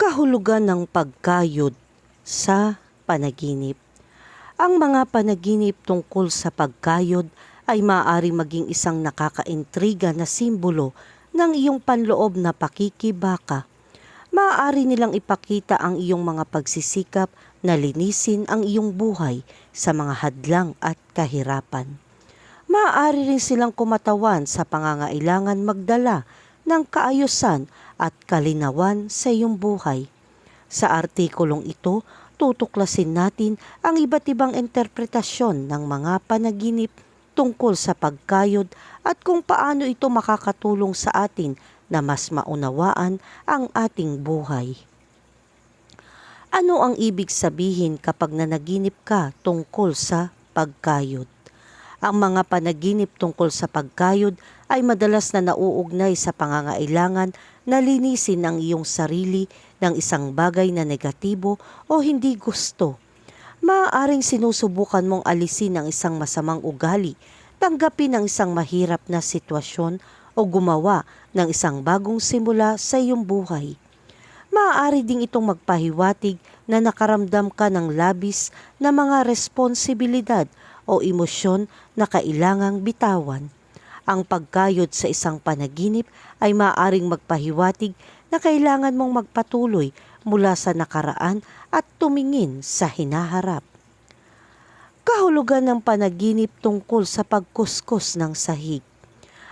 Kahulugan ng pagkayod sa panaginip. Ang mga panaginip tungkol sa pagkayod ay maaari maging isang nakakaintriga na simbolo ng iyong panloob na pakikibaka. Maaari nilang ipakita ang iyong mga pagsisikap na linisin ang iyong buhay sa mga hadlang at kahirapan. Maaari rin silang kumatawan sa pangangailangan magdala ng kaayusan at kalinawan sa iyong buhay. Sa artikulong ito, tutuklasin natin ang iba't ibang interpretasyon ng mga panaginip tungkol sa pagkayod at kung paano ito makakatulong sa atin na mas maunawaan ang ating buhay. Ano ang ibig sabihin kapag nanaginip ka tungkol sa pagkayod? Ang mga panaginip tungkol sa pagkayod ay madalas na nauugnay sa pangangailangan na linisin ang iyong sarili ng isang bagay na negatibo o hindi gusto. Maaaring sinusubukan mong alisin ang isang masamang ugali, tanggapin ang isang mahirap na sitwasyon o gumawa ng isang bagong simula sa iyong buhay. Maaari ding itong magpahiwatig na nakaramdam ka ng labis na mga responsibilidad o emosyon na kailangang bitawan. Ang pagkayod sa isang panaginip ay maaaring magpahiwatig na kailangan mong magpatuloy mula sa nakaraan at tumingin sa hinaharap. Kahulugan ng panaginip tungkol sa pagkuskus ng sahig.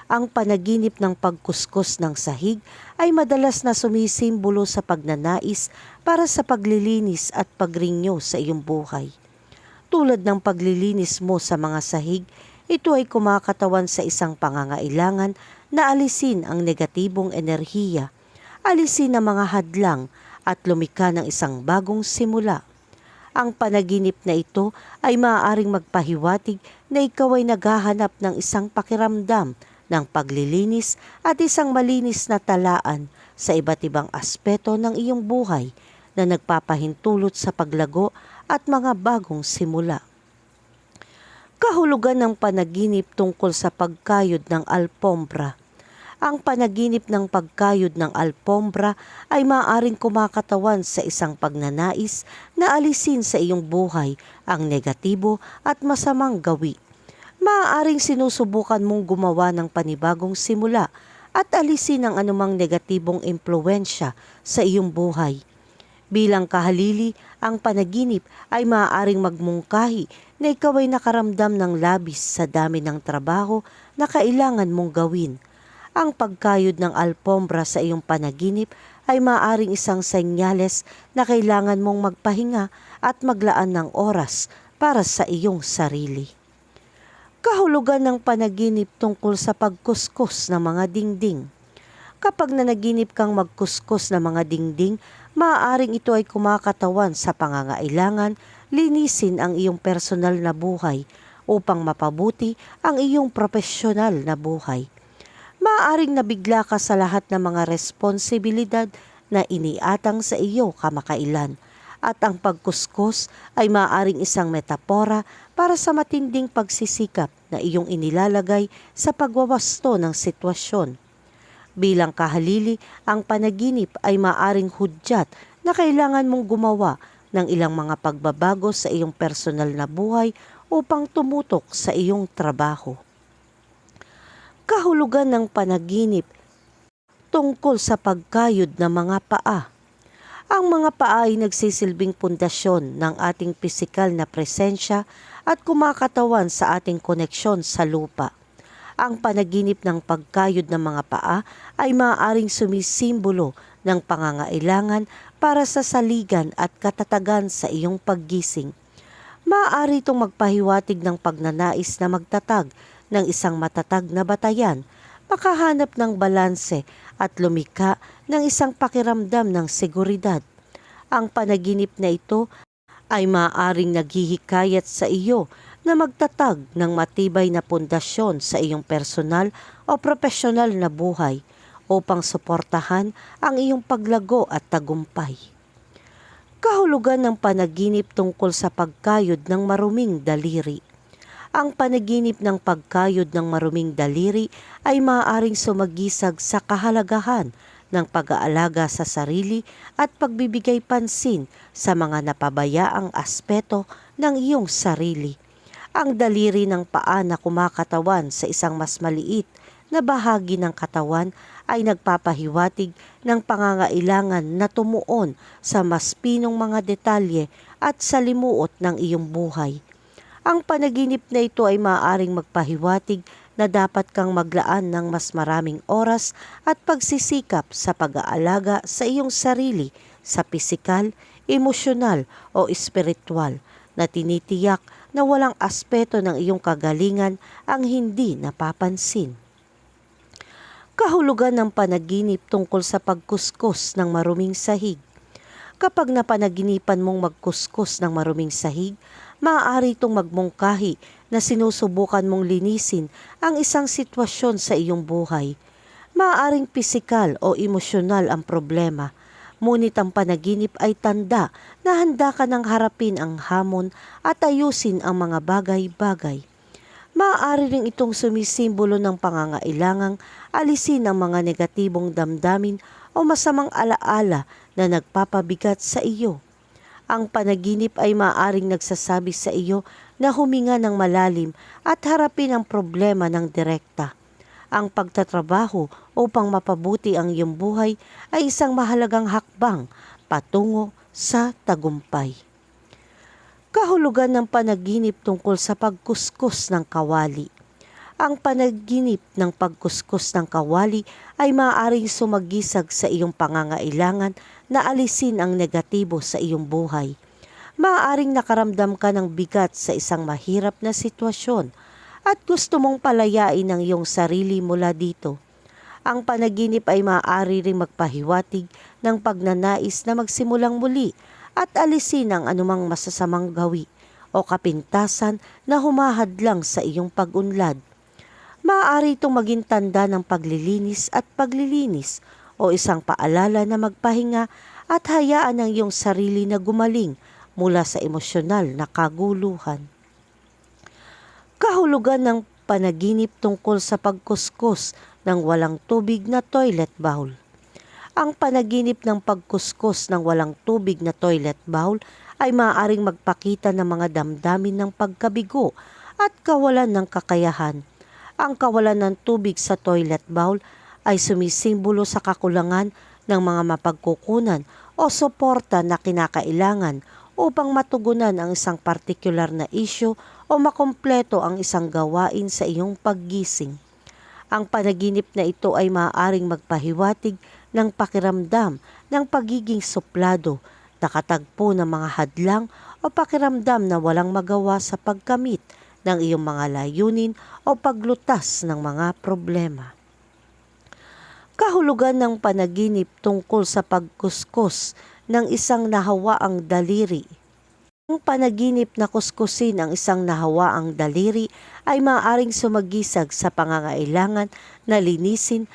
Ang panaginip ng pagkuskus ng sahig ay madalas na sumisimbolo sa pagnanais para sa paglilinis at pagrinyo sa iyong buhay. Tulad ng paglilinis mo sa mga sahig, ito ay kumakatawan sa isang pangangailangan na alisin ang negatibong enerhiya, alisin ang mga hadlang at lumikha ng isang bagong simula. Ang panaginip na ito ay maaaring magpahiwatig na ikaw ay naghahanap ng isang pakiramdam ng paglilinis at isang malinis na talaan sa iba't ibang aspeto ng iyong buhay na nagpapahintulot sa paglago at mga bagong simula. Kahulugan ng panaginip tungkol sa pagkayod ng alpombra. Ang panaginip ng pagkayod ng alpombra ay maaaring kumakatawan sa isang pagnanais na alisin sa iyong buhay ang negatibo at masamang gawi. Maaaring sinusubukan mong gumawa ng panibagong simula at alisin ang anumang negatibong impluwensya sa iyong buhay. Bilang kahalili, ang panaginip ay maaaring magmungkahi na ikaw ay nakaramdam ng labis sa dami ng trabaho na kailangan mong gawin. Ang pagkayod ng alpombra sa iyong panaginip ay maaaring isang senyales na kailangan mong magpahinga at maglaan ng oras para sa iyong sarili. Kahulugan ng panaginip tungkol sa pagkuskus ng mga dingding. Kapag nanaginip kang magkuskus ng mga dingding, maaaring ito ay kumakatawan sa pangangailangan linisin ang iyong personal na buhay upang mapabuti ang iyong profesional na buhay. Maaaring nabigla ka sa lahat ng mga responsibilidad na iniatang sa iyo kamakailan at ang pagkuskus ay maaaring isang metapora para sa matinding pagsisikap na iyong inilalagay sa pagwawasto ng sitwasyon. Bilang kahalili, ang panaginip ay maaaring hudyat na kailangan mong gumawa ng ilang mga pagbabago sa iyong personal na buhay upang tumutok sa iyong trabaho. Kahulugan ng panaginip tungkol sa pagkayod ng mga paa. Ang mga paa ay nagsisilbing pundasyon ng ating pisikal na presensya at kumakatawan sa ating koneksyon sa lupa. Ang panaginip ng pagkayod ng mga paa ay maaaring sumisimbolo ng pangangailangan para sa saligan at katatagan sa iyong paggising. Maaari itong magpahiwatig ng pagnanais na magtatag ng isang matatag na batayan, makahanap ng balanse at lumikha ng isang pakiramdam ng seguridad. Ang panaginip na ito ay maaaring naghihikayat sa iyo na magtatag ng matibay na pundasyon sa iyong personal o profesional na buhay upang suportahan ang iyong paglago at tagumpay. Kahulugan ng panaginip tungkol sa pagkayod ng maruming daliri. Ang panaginip ng pagkayod ng maruming daliri ay maaaring sumagisag sa kahalagahan ng pag-aalaga sa sarili at pagbibigay pansin sa mga napabayaang aspeto ng iyong sarili. Ang daliri ng paa na kumakatawan sa isang mas maliit na bahagi ng katawan ay nagpapahiwatig ng pangangailangan na tumuon sa mas pinong mga detalye at salimuot ng iyong buhay. Ang panaginip na ito ay maaaring magpahiwatig na dapat kang maglaan ng mas maraming oras at pagsisikap sa pag-aalaga sa iyong sarili sa pisikal, emosyonal o espiritual na tinitiyak na walang aspeto ng iyong kagalingan ang hindi napapansin. Kahulugan ng panaginip tungkol sa pagkuskus ng maruming sahig. Kapag napanaginipan mong magkuskus ng maruming sahig, maaari itong magmungkahi na sinusubukan mong linisin ang isang sitwasyon sa iyong buhay. Maaaring pisikal o emosyonal ang problema, ngunit ang panaginip ay tanda na handa ka nang harapin ang hamon at ayusin ang mga bagay-bagay. Maaari rin itong sumisimbolo ng pangangailangang alisin ang mga negatibong damdamin o masamang alaala na nagpapabigat sa iyo. Ang panaginip ay maaaring nagsasabi sa iyo na huminga ng malalim at harapin ang problema ng direkta. Ang pagtatrabaho upang mapabuti ang iyong buhay ay isang mahalagang hakbang patungo sa tagumpay. Kahulugan ng panaginip tungkol sa pagkuskus ng kawali. Ang panaginip ng pagkuskus ng kawali ay maaaring sumagisag sa iyong pangangailangan na alisin ang negatibo sa iyong buhay. Maaaring nakaramdam ka ng bigat sa isang mahirap na sitwasyon at gusto mong palayain ang iyong sarili mula dito. Ang panaginip ay maaari ring magpahiwatig ng pagnanais na magsimulang muli at alisin ang anumang masasamang gawi o kapintasan na humahadlang sa iyong pag-unlad. Maaari itong maging tanda ng paglilinis at paglilinis o isang paalala na magpahinga at hayaan ang iyong sarili na gumaling mula sa emosyonal na kaguluhan. Kahulugan ng panaginip tungkol sa pagkuskus ng walang tubig na toilet bowl. Ang panaginip ng pagkuskus ng walang tubig na toilet bowl ay maaaring magpakita ng mga damdamin ng pagkabigo at kawalan ng kakayahan. Ang kawalan ng tubig sa toilet bowl ay sumisimbolo sa kakulangan ng mga mapagkukunan o suporta na kinakailangan upang matugunan ang isang partikular na isyu o makumpleto ang isang gawain sa iyong paggising. Ang panaginip na ito ay maaaring magpahiwatig ng pakiramdam ng pagiging suplado, nakatagpo ng mga hadlang o pakiramdam na walang magawa sa pagkamit ng iyong mga layunin o paglutas ng mga problema. Kahulugan ng panaginip tungkol sa pagkuskus ng isang nahawaang daliri. Ang panaginip na kuskusin ang isang nahawaang daliri ay maaaring sumagisag sa pangangailangan na linisin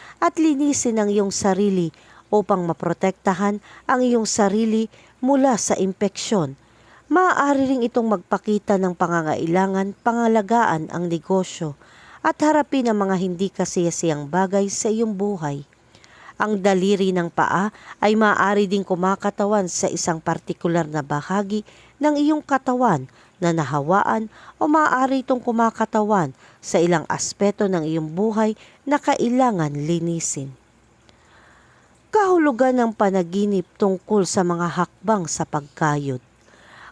ang iyong sarili upang maprotektahan ang iyong sarili mula sa impeksyon. Maaari ring itong magpakita ng pangangailangan pangalagaan ang negosyo at harapin ang mga hindi kasiyasiyang bagay sa iyong buhay. Ang daliri ng paa ay maaari ding kumakatawan sa isang partikular na bahagi ng iyong katawan na nahawaan o maaari itong kumakatawan sa ilang aspeto ng iyong buhay na kailangan linisin. Kahulugan ng panaginip tungkol sa mga hakbang sa pagkayod.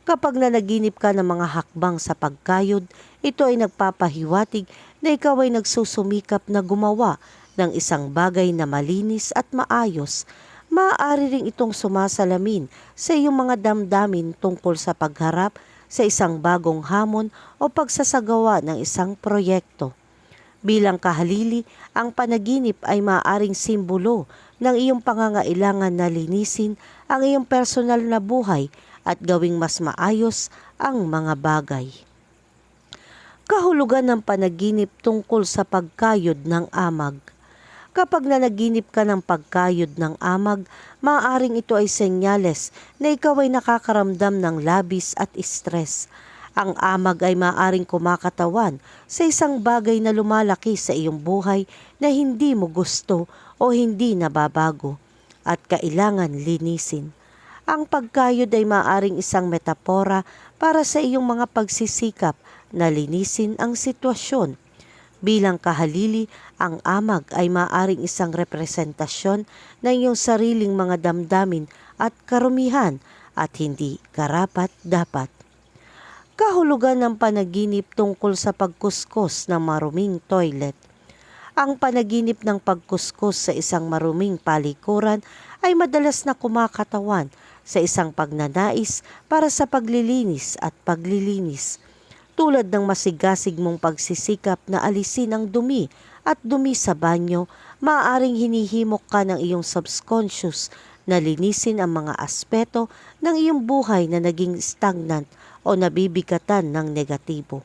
Kapag nanaginip ka ng mga hakbang sa pagkayod, ito ay nagpapahiwatig na ikaw ay nagsusumikap na gumawa ng isang bagay na malinis at maayos. Maaari ring itong sumasalamin sa iyong mga damdamin tungkol sa pagharap sa isang bagong hamon o pagsasagawa ng isang proyekto. Bilang kahalili, ang panaginip ay maaaring simbolo ng iyong pangangailangan na linisin ang iyong personal na buhay at gawing mas maayos ang mga bagay. Kahulugan ng panaginip tungkol sa pagkayod ng amag. Kapag nanaginip ka ng pagkayod ng amag, maaaring ito ay senyales na ikaw ay nakakaramdam ng labis at stress. Ang amag ay maaaring kumakatawan sa isang bagay na lumalaki sa iyong buhay na hindi mo gusto o hindi nababago. at kailangan linisin. Ang pagkayod ay maaaring isang metapora para sa iyong mga pagsisikap na linisin ang sitwasyon. Bilang kahalili, ang amag ay maaaring isang representasyon ng iyong sariling mga damdamin at karumihan at hindi karapat-dapat. Kahulugan ng panaginip tungkol sa pagkuskos ng maruming toilet. Ang panaginip ng pagkuskos sa isang maruming palikuran ay madalas na kumakatawan sa isang pagnanais para sa paglilinis at paglilinis. Tulad ng masigasig mong pagsisikap na alisin ang dumi at dumi sa banyo, maaaring hinihimok ka ng iyong subconscious na linisin ang mga aspeto ng iyong buhay na naging stagnant o nabibigatan ng negatibo.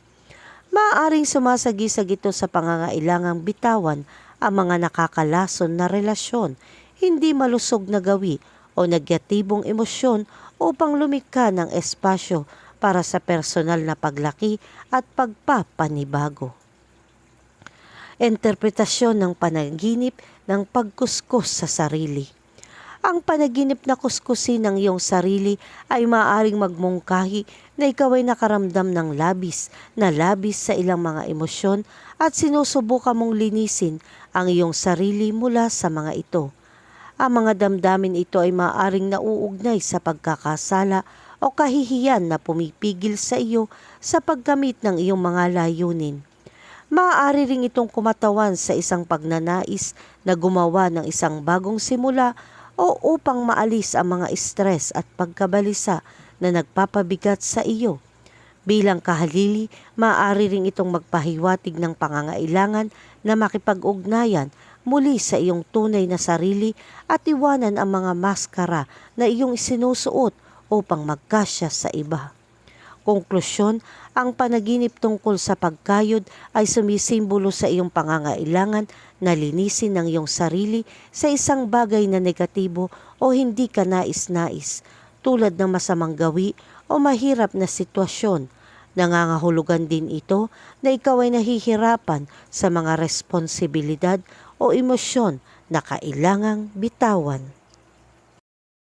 Maaaring sumasagisag ito sa pangangailangang bitawan ang mga nakakalason na relasyon, hindi malusog na gawi o negatibong emosyon upang lumikha ng espasyo para sa personal na paglaki at pagpapanibago. Interpretasyon ng panaginip ng pagkuskus sa sarili. Ang panaginip na kuskusin ng iyong sarili ay maaaring magmungkahi na ikaw ay nakaramdam ng labis sa ilang mga emosyon at sinusubukan mong linisin ang iyong sarili mula sa mga ito. Ang mga damdamin ito ay maaaring nauugnay sa pagkakasala o kahihiyan na pumipigil sa iyo sa pagkamit ng iyong mga layunin. Maaari ring itong kumatawan sa isang pagnanais na gumawa ng isang bagong simula o upang maalis ang mga stress at pagkabalisa na nagpapabigat sa iyo. Bilang kahalili, maaari ring itong magpahiwatig ng pangangailangan na makipag-ugnayan muli sa iyong tunay na sarili at iwanan ang mga maskara na iyong isinusuot upang magkasya sa iba. Konklusyon, ang panaginip tungkol sa pagkayod ay sumisimbolo sa iyong pangangailangan na linisin ang iyong sarili sa isang bagay na negatibo o hindi ka nais-nais, tulad ng masamang gawi o mahirap na sitwasyon. Nangangahulugan din ito na ikaw ay nahihirapan sa mga responsibilidad o emosyon na kailangang bitawan.